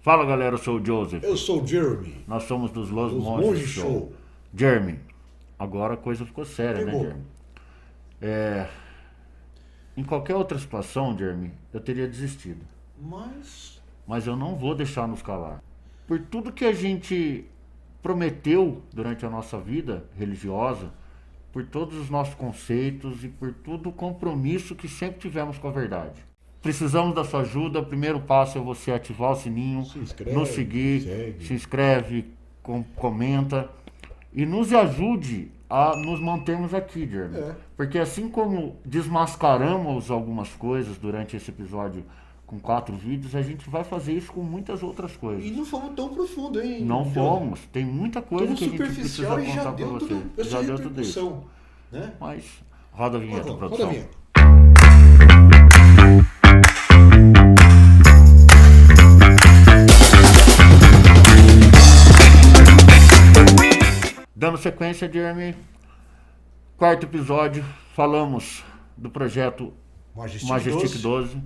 Fala galera, eu sou o Joseph. Eu sou o Jeremy. Nós somos dos Los Dos Monges Monges Show. Show. Jeremy, agora a coisa ficou séria, né, Pegou. Jeremy? Em qualquer outra situação, Jeremy, eu teria desistido. Mas eu não vou deixar nos calar. Por tudo que a gente prometeu durante a nossa vida religiosa, por todos os nossos conceitos e por todo o compromisso que sempre tivemos com a verdade. Precisamos da sua ajuda. O primeiro passo é você ativar o sininho, Se inscreve, nos seguir, segue. se inscreve, comenta e nos ajude a nos mantermos aqui, Jeremy. É. Porque assim como desmascaramos algumas coisas durante esse episódio com 4 vídeos, a gente vai fazer isso com muitas outras coisas. E não fomos tão profundo, hein? Não John? fomos. Tem muita coisa Tudo que a gente precisa superficial e já contar pra deu você. tudo, essa Já deu tudo isso. repercussão, né? Mas roda a vinheta, Roda a produção. vinheta. Dando sequência, Jeremy, 4º episódio, falamos do projeto Majestic 12,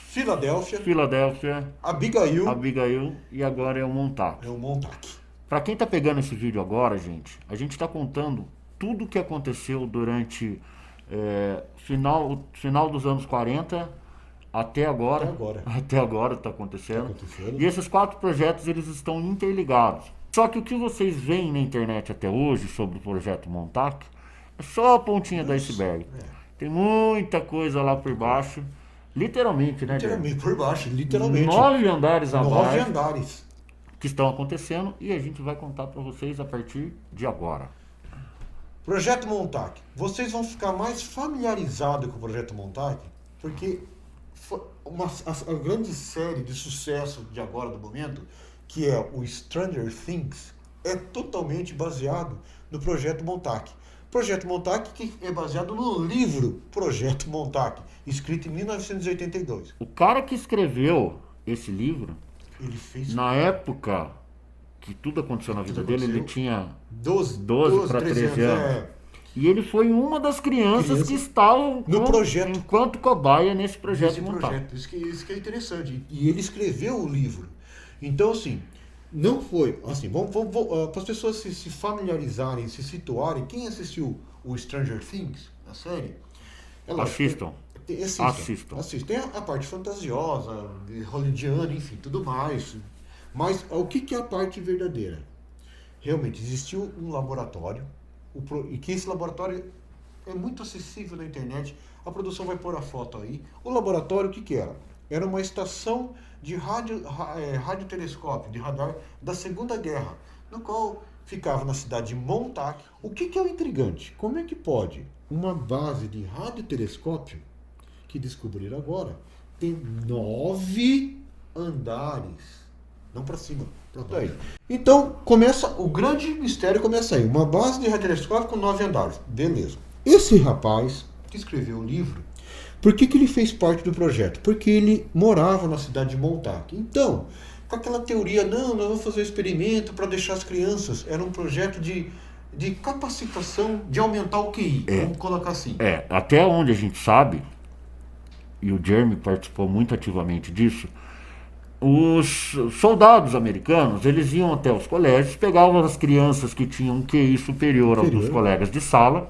Filadélfia, Abigail e agora é o Montauk. é o Montauk. Pra quem tá pegando esse vídeo agora, gente, a gente tá contando tudo o que aconteceu durante final dos anos 40 até agora. Até agora tá acontecendo. E esses 4 projetos, eles estão interligados. Só que o que vocês veem na internet até hoje sobre o projeto Montauk é só a pontinha do iceberg. Tem muita coisa lá por baixo. Literalmente, né, Jeremy? Literalmente, por baixo, literalmente. 9 andares 9 abaixo andares. que estão acontecendo e a gente vai contar pra vocês a partir de agora. Projeto Montauk. Vocês vão ficar mais familiarizados com o Projeto Montauk, porque foi a grande série de sucesso de agora, do momento, que é o Stranger Things, é totalmente baseado no Projeto Montauk. Projeto Montauk que é baseado no livro Projeto Montauk, escrito em 1982. O cara que escreveu esse livro, Ele fez na época que tudo aconteceu na vida dele, ele tinha 12 para 13 anos. É. E ele foi uma das crianças que estavam No projeto. enquanto cobaia nesse projeto Esse Montauk. projeto. Isso que é interessante. E ele escreveu o livro. Então, assim, não foi... Assim, vamos para as pessoas se familiarizarem, se situarem. Quem assistiu o Stranger Things, a série... Assistam. Assistam. Tem a parte fantasiosa, hollywoodiana, enfim, tudo mais. Mas o que é a parte verdadeira? Realmente, existiu um laboratório, e que esse laboratório é muito acessível na internet. A produção vai pôr a foto aí. O laboratório, o que era? Era uma estação de radiotelescópio, de radar da Segunda Guerra, no qual ficava na cidade de Montauk. O que é o intrigante? Como é que pode uma base de radiotelescópio, que descobriram agora, ter 9 andares? Não para cima, para baixo. Então, o grande mistério começa aí. Uma base de radiotelescópio com 9 andares. Beleza. Esse rapaz que escreveu o livro, por que ele fez parte do projeto? Porque ele morava na cidade de Montauk. Então, com aquela teoria, não, nós vamos fazer um experimento para deixar as crianças. Era um projeto de capacitação, de aumentar o QI. Vamos colocar assim. Até onde a gente sabe, e o Jeremy participou muito ativamente disso, os soldados americanos, eles iam até os colégios, pegavam as crianças que tinham um QI superior aos dos colegas de sala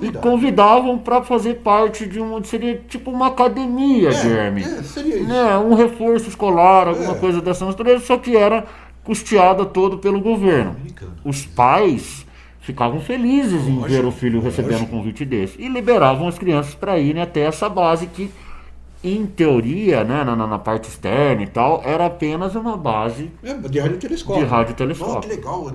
e convidavam para fazer parte de seria tipo uma academia, Jeremy. Seria isso. Né, um reforço escolar, alguma coisa dessa natureza, só que era custeada todo pelo governo. Americano. Os pais ficavam felizes em ver o filho recebendo um convite desse e liberavam as crianças para irem até essa base que, em teoria, né, na parte externa e tal, era apenas uma base De radiotelescópio. radiotelescópio. Oh, que legal,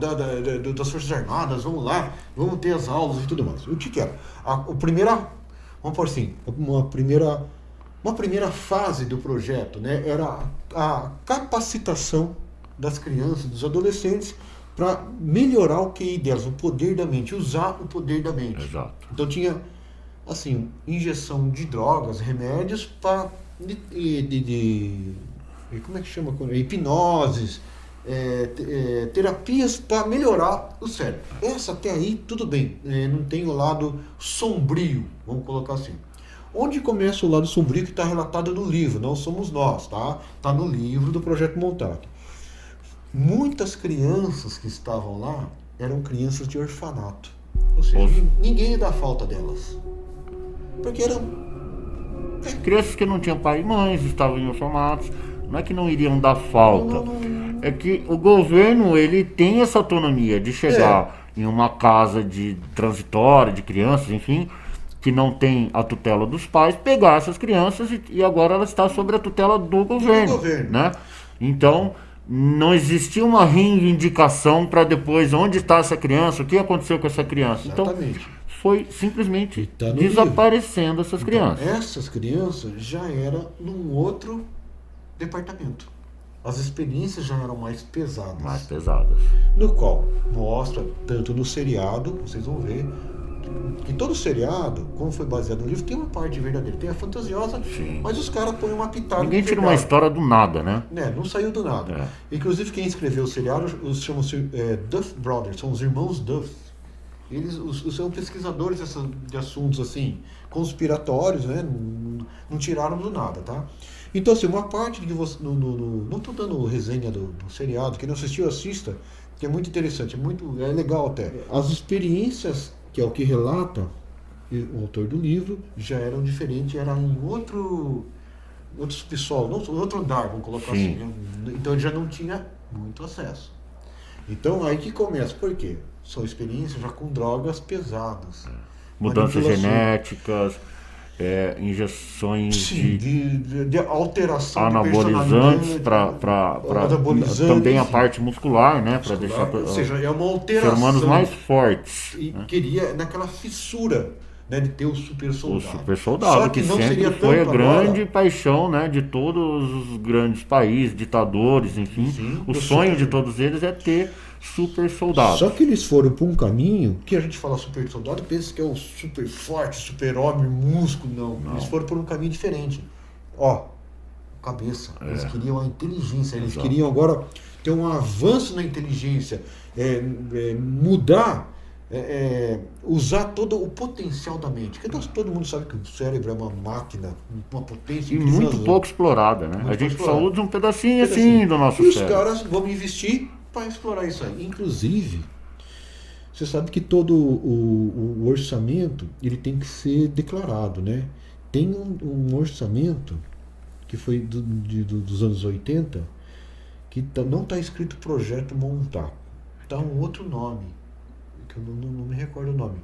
das Forças Armadas, vamos lá, vamos ter as aulas e tudo mais. O que era? Vamos por assim, uma primeira fase do projeto, né, era a capacitação das crianças, dos adolescentes, para melhorar o QI delas, o poder da mente, usar o poder da mente. Exato. Então tinha, assim, injeção de drogas, remédios para como é que chama? Hipnoses, terapias para melhorar o cérebro. Essa até aí tudo bem, não tem o lado sombrio, vamos colocar assim. Onde começa o lado sombrio que está relatado no livro, não somos nós, tá? Está no livro do Projeto Montague. Muitas crianças que estavam lá eram crianças de orfanato. Ou seja, ninguém ia dar falta delas. Porque eram... crianças que não tinham pai e mães, estavam em orfanatos. Não é que não iriam dar falta. É que o governo, ele tem essa autonomia de chegar em uma casa de transitória, de crianças, enfim, que não tem a tutela dos pais, pegar essas crianças e agora ela está sob a tutela do governo. Né? Então, não existia uma reivindicação para depois onde está essa criança, o que aconteceu com essa criança. Exatamente. Então, foi simplesmente desaparecendo essas crianças. Então, essas crianças já eram num outro departamento. As experiências já eram mais pesadas. Mais pesadas. No qual mostra, tanto no seriado, vocês vão ver, que todo seriado, como foi baseado no livro, tem uma parte verdadeira. Tem a fantasiosa, sim, mas os caras põem uma pitada. Ninguém tira uma história do nada, né? Não saiu do nada. Inclusive, quem escreveu o seriado, os chamam-se Duff Brothers, são os irmãos Duff. Eles são pesquisadores de assuntos assim, conspiratórios, né? Não tiraram do nada, tá? Então, assim, uma parte que você... não estou dando resenha do seriado, quem não assistiu, assista, que é muito interessante, é legal até. As experiências, que é o que relata o autor do livro, já eram diferentes, era em outro subsolo, outro andar, vamos colocar assim. Né? Então ele já não tinha muito acesso. Então aí que começa, por quê? São experiências já com drogas pesadas. Mudanças genéticas, injeções de alteração anabolizantes para também a parte muscular, né? Para deixar, ou seja, é uma alteração. Ser humanos mais fortes. E queria naquela fissura, né, de ter o super soldado. O super soldado, só que não sempre foi a grande paixão, né, de todos os grandes países, ditadores, enfim. Sim, o sonho de todos eles é ter super soldado. Só que eles foram por um caminho que a gente fala super soldado, pensa que é o super forte, super homem, músculo. Não. Eles foram por um caminho diferente. Cabeça. Eles queriam a inteligência. Eles queriam agora ter um avanço na inteligência, mudar, usar todo o potencial da mente. Porque todo mundo sabe que o cérebro é uma máquina, uma potência. E muito pouco explorada, né? A gente só usa um pedacinho assim do nosso cérebro. E os caras vão investir para explorar isso aí. Inclusive, você sabe que todo o orçamento ele tem que ser declarado, né? Tem um orçamento que foi dos anos 80 que não está escrito Projeto Montague. Está um outro nome, que eu não me recordo o nome.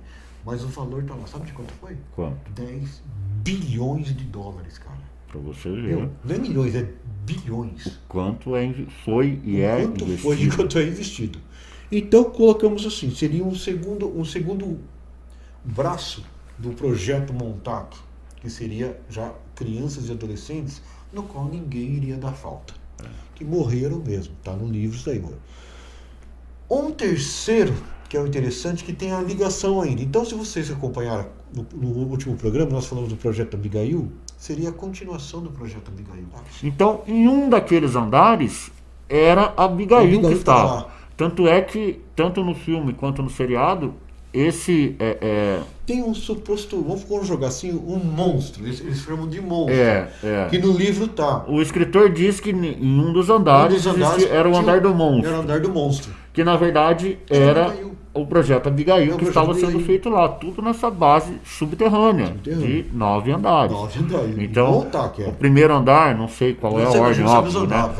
Mas o valor está lá. Sabe de quanto foi? Quanto? 10 bilhões de dólares, cara. Para você ver. Não é milhões, é bilhões. O quanto foi e é investido. Quanto foi e quanto é investido. Então colocamos assim, seria um segundo braço do Projeto Montague, que seria já crianças e adolescentes, no qual ninguém iria dar falta. Que morreram mesmo, tá no livro isso aí. Um terceiro, que é o interessante, que tem a ligação ainda. Então, se vocês acompanharam no último programa, nós falamos do Projeto Abigail, seria a continuação do Projeto Abigail. Então, em um daqueles andares, era a Abigail que estava. Tanto é que, tanto no filme quanto no seriado, esse tem um suposto, vamos jogar assim, um monstro. Eles chamam de monstro. Que no livro tá. O escritor diz que em um dos andares, era o andar do monstro. Era o andar do monstro. Que na verdade era o Projeto Abigail que estava sendo feito lá, tudo nessa base subterrânea. De 9 andares. 9 andares. Então, o primeiro andar, não sei qual é a ordem, óbvio, né?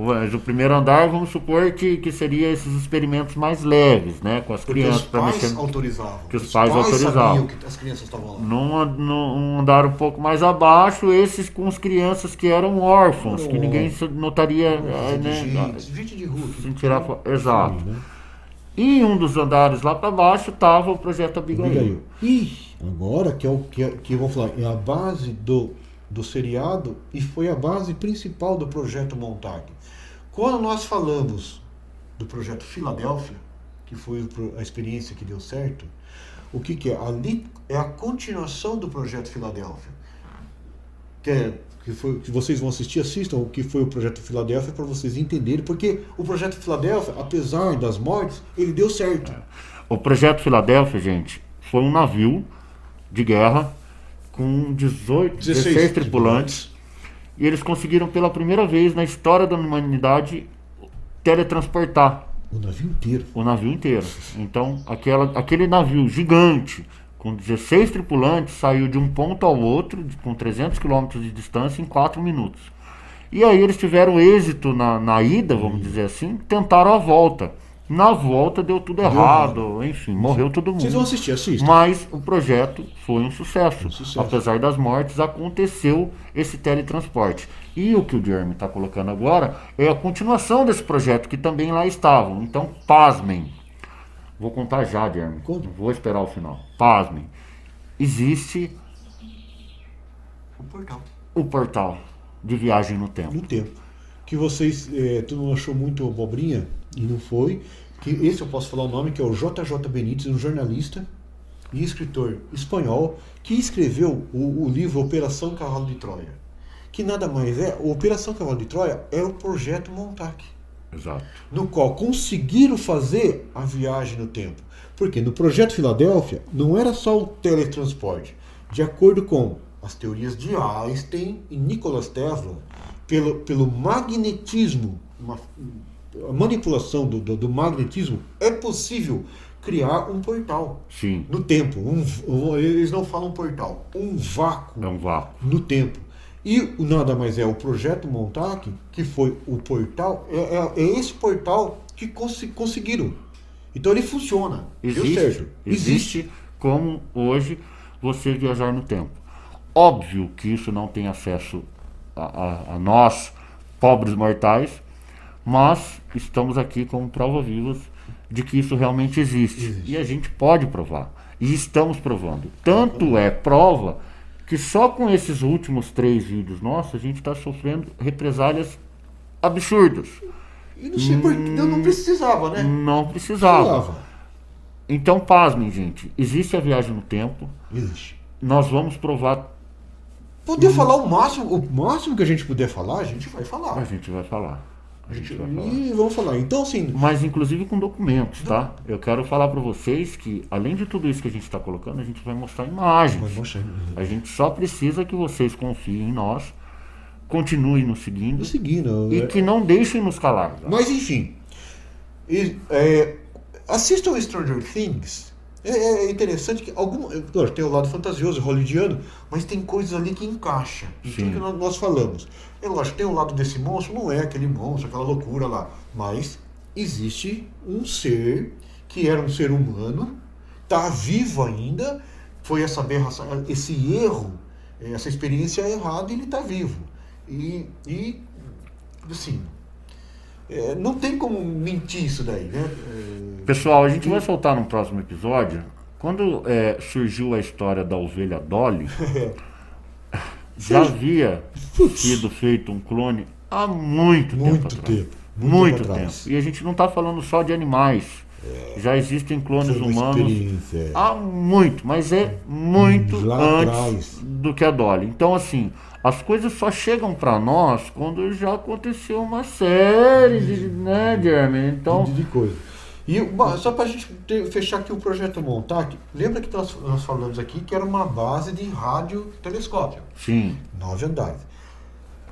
Mas o primeiro andar, vamos supor que seria esses experimentos mais leves, né? Com as crianças. Porque os pais autorizavam. Que os pais autorizavam. Que as crianças estavam lá. Num andar um pouco mais abaixo, esses com as crianças que eram órfãos, que ninguém notaria, né? Gente de rua. Sem tirar exato. E em um dos andares lá para baixo estava o Projeto Abigail. E agora, que vamos falar, é a base do seriado e foi a base principal do Projeto Montague. Quando nós falamos do Projeto Filadélfia, que foi a experiência que deu certo, o que é? Ali é a continuação do Projeto Filadélfia. Que vocês vão assistam o que foi o Projeto Filadélfia para vocês entenderem, porque o Projeto Filadélfia, apesar das mortes, ele deu certo. O Projeto Filadélfia, gente, foi um navio de guerra com 16 tripulantes. E eles conseguiram pela primeira vez na história da humanidade teletransportar o navio inteiro. Então, aquele navio gigante, com 16 tripulantes, saiu de um ponto ao outro, com 300 quilômetros de distância, em 4 minutos. E aí eles tiveram êxito na ida, vamos dizer assim, tentaram a volta. Na volta deu tudo errado, enfim, morreu todo mundo. Vocês vão assistir. Mas o projeto foi um sucesso. Apesar das mortes, aconteceu esse teletransporte. E o que o Jeremy está colocando agora é a continuação desse projeto, que também lá estavam. Então, pasmem. Vou contar já, Jeremy. Não vou esperar o final. Pasmem. Existe o portal de viagem no tempo. Que vocês, todo mundo achou muito abobrinha, e não foi. Que esse eu posso falar o nome, que é o JJ Benítez, um jornalista e escritor espanhol, que escreveu o livro Operação Cavalo de Troia. Que nada mais é, o Operação Cavalo de Troia é o projeto Montauk. Exato. No qual conseguiram fazer a viagem no tempo. Porque no projeto Filadélfia não era só o teletransporte. De acordo com as teorias de Einstein e Nikola Tesla, pelo magnetismo, a manipulação do magnetismo, é possível criar um portal. Sim. No tempo. Eles não falam portal, um vácuo. É um vácuo. No tempo. E nada mais é o projeto Montauk, que foi o portal, é esse portal que conseguiram. Então ele funciona. Deu certo. Existe como hoje você viajar no tempo. Óbvio que isso não tem acesso a nós, pobres mortais, mas estamos aqui como prova vivas de que isso realmente existe. E a gente pode provar. E estamos provando. Tanto é prova que só com esses últimos 3 vídeos nossos a gente está sofrendo represálias absurdas. E não sei porque não precisava, né? Não precisava. Então, pasmem, gente. Existe a viagem no tempo. Existe. Nós vamos provar. Poder falar o máximo que a gente puder falar, a gente vai falar. A gente vai falar. E vamos falar. Então, assim. Mas, inclusive, com documentos, tá? Eu quero falar para vocês que, além de tudo isso que a gente está colocando, a gente vai mostrar imagens. A gente só precisa que vocês confiem em nós, continuem nos seguindo. E que não deixem nos calar. Tá? Mas, enfim. Assistam Stranger Things. É interessante que claro, tem o lado fantasioso, hollywoodiano, mas tem coisas ali que encaixa em tudo que nós falamos. É lógico, tem o lado desse monstro, não é aquele monstro, aquela loucura lá, mas existe um ser que era um ser humano, está vivo ainda, foi essa aberração, esse erro, essa experiência errada, e ele está vivo. E assim, não tem como mentir isso daí, né? Pessoal, a gente vai soltar no próximo episódio. Quando surgiu a história da ovelha Dolly, já havia sido feito um clone há muito tempo atrás. Muito tempo. E a gente não está falando só de animais. Já existem clones humanos há muito, mas é muito antes do que a Dolly. Então, assim, as coisas só chegam para nós quando já aconteceu uma série de, né, Jeremy? Então, de coisa. E só para a gente fechar aqui o projeto Montauk, lembra que nós falamos aqui que era uma base de radiotelescópio? Sim. 9 andares.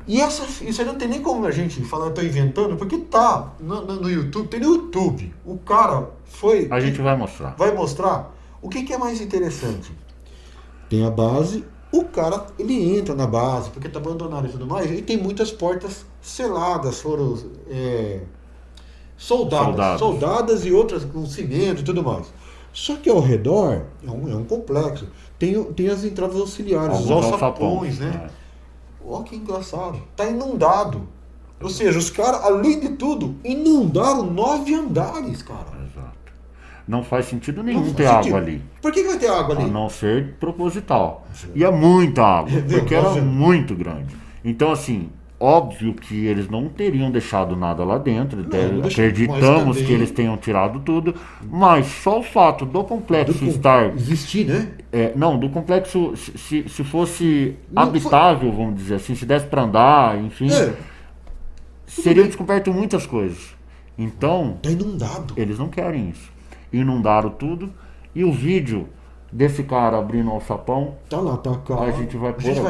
E isso aí não tem nem como a gente falar, eu estou inventando, porque tá no YouTube, tem no YouTube. O cara foi... A gente vai mostrar. Vai mostrar. O que é mais interessante? Tem a base, o cara, ele entra na base, porque está abandonado e tudo mais, e tem muitas portas seladas, foram... soldadas e outras com cimento e tudo mais. Só que ao redor é um complexo. Tem as entradas auxiliares, os alçapões, né? Olha que engraçado. Tá inundado. Ou seja, os caras, além de tudo, inundaram 9 andares, cara. Exato. Não faz sentido nenhum ter água ali. Por que vai ter água ali? A não ser proposital. E é muita água, porque era muito grande. Então, assim, óbvio que eles não teriam deixado nada lá dentro, acreditamos que eles tenham tirado tudo, mas só o fato do complexo estar... Existir, né? Não, do complexo, se fosse habitável, vamos dizer assim, se desse para andar, enfim, seriam descoberto muitas coisas. Então, tá inundado. Eles não querem isso. Inundaram tudo, e o vídeo desse cara abrindo o alçapão. Tá lá, tá cá. A gente vai trazer.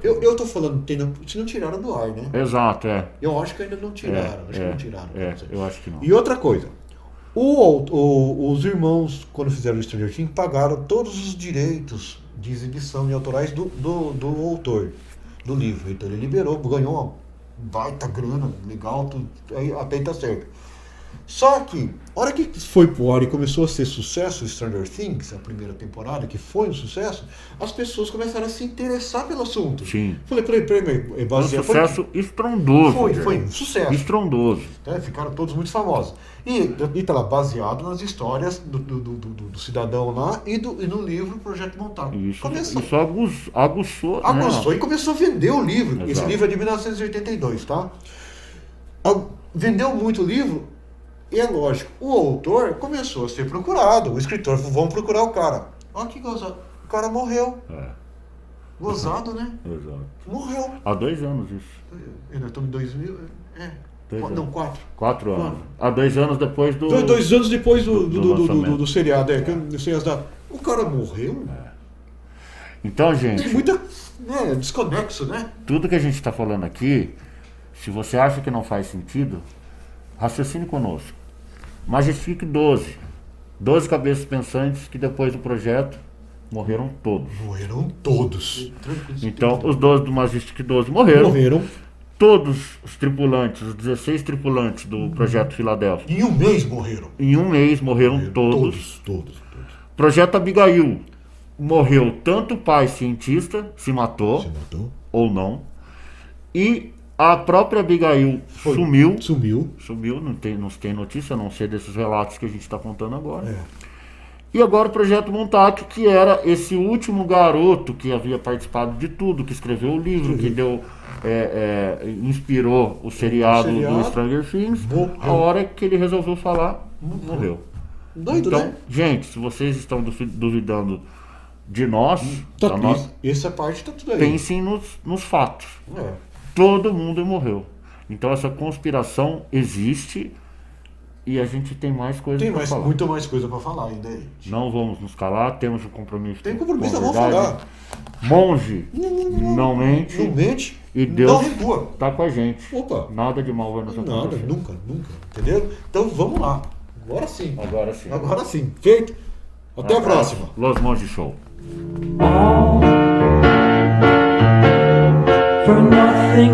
Eu tô falando, se não tiraram do ar, né? Exato, Eu acho que ainda não tiraram. Acho que não tiraram. Eu acho que não. E outra coisa. Os irmãos, quando fizeram o Stranger Things, pagaram todos os direitos de exibição e autorais do autor do livro. Então ele liberou, ganhou uma baita grana, legal, tudo, até aí tá certo. Só que, a hora que foi pro ar e começou a ser sucesso o Stranger Things, a primeira temporada, que foi um sucesso, as pessoas começaram a se interessar pelo assunto. Sim. Falei, um sucesso estrondoso. Foi um sucesso. Estrondoso. Ficaram todos muito famosos. E tá lá baseado nas histórias do cidadão lá e no livro Projeto Montague. Isso aguçou. Aguçou e começou a vender o livro. Exato. Esse livro é de 1982, tá? Vendeu muito o livro. E é lógico, o autor começou a ser procurado, o escritor, vamos procurar o cara. Olha que gozado, o cara morreu. Gozado, né? Exato. Morreu. Há 2 anos isso. Nós estamos em 2000, não, 4. 4 anos. Há 2 anos depois do... 2 anos depois do seriado, o cara morreu. Então, gente... Tem muita... desconexo, né? Tudo que a gente está falando aqui, se você acha que não faz sentido, raciocine conosco. Majestic 12. 12 cabeças pensantes que depois do projeto morreram todos. Morreram todos. Então, os 12 do Majestic 12 morreram. Todos os tripulantes, os 16 tripulantes do projeto Filadélfia. Em um mês morreram. Em um mês morreram todos. Projeto Abigail. Morreu tanto o pai cientista, se matou ou não. E a própria Abigail sumiu, não tem notícia, a não ser desses relatos que a gente está contando agora. E agora o Projeto Montague, que era esse último garoto que havia participado de tudo, que escreveu o livro, que deu, inspirou o seriado do Stranger Things. A hora que ele resolveu falar, morreu. Doido, então, né? gente, se vocês estão duvidando de nós, essa parte tá tudo aí. Pensem nos fatos. Todo mundo morreu. Então essa conspiração existe e a gente tem mais coisa para falar. Muito mais coisa para falar ainda aí. Não vamos nos calar, temos um compromisso. Tem compromisso, vamos falar. Monge, não mente. Não mente. E Deus tá com a gente. Opa. Nada de mal vai nos acontecer. Nada, nunca. Entendeu? Então vamos lá. Agora sim. Feito. Até a próxima. Los Monge Show. For nothing